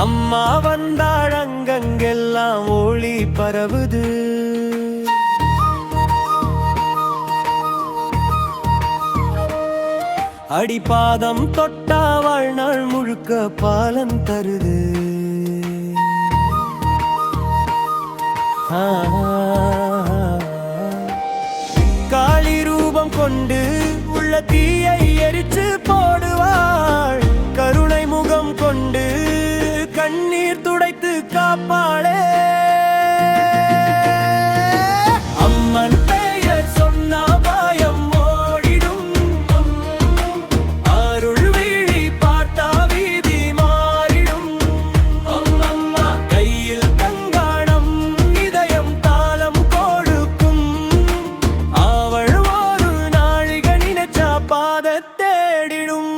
அம்மா வந்தாள் அங்கங்கெல்லாம் ஒளி பரவுது. அடிபாதம் தொட்டா வாழ்நாள் முழுக்க பாலன் தருது. காளி ரூபம் கொண்டு உள்ள தீயை எரிச்சு போடுவாள். கருணை முகம் கொண்டு கண்ணீர் துடைத்து காப்பாளே. அம்மன் பெயர் சொன்னா பயம் ஓடிடும். அருள் விழி பார்த்தா வீதி மாறிடும். அம்மம்மா கையில் கங்காணம் இதயம் தாளம் கொடுக்கும். அவள் ஒரு நாழிகை நினைச்சா பாத தேடிடும்.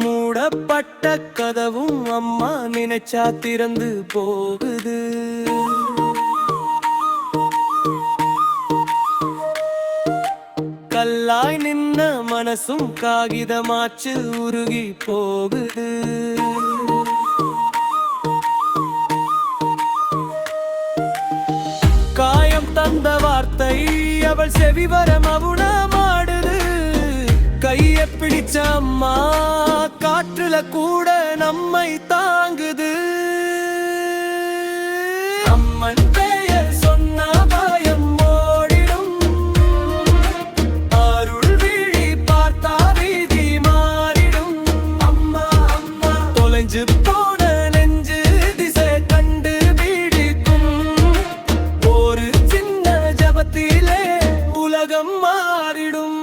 மூடப்பட்ட கதவும் அம்மா நினைச்சா திறந்து போகுது. கல்லாய் நின்ன மனசும் காகிதமாச்சு உருகி போகுது. காயம் தந்த வார்த்தை அவள் செவிவர மவுனமாடுது. கைய பிடிச்ச அம்மா காற்றுல கூட நம்மை தாங்குது. அம்மன் பெயர் சொன்னா பயம் ஓடிடும். அருள் விழி பார்த்தா வீதி மாறிடும். அம்மா அம்மா தொலைஞ்சு போன நெஞ்சு திசை கண்டு பிடிக்கும். ஒரு சின்ன ஜபத்திலே உலகம் மாறிடும்.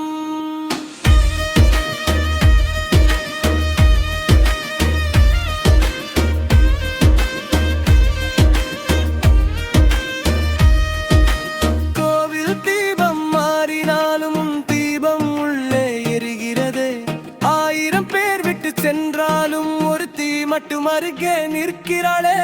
சென்றாலும் ஒரு தீ மட்டும் அருகே நிற்கிறாளே.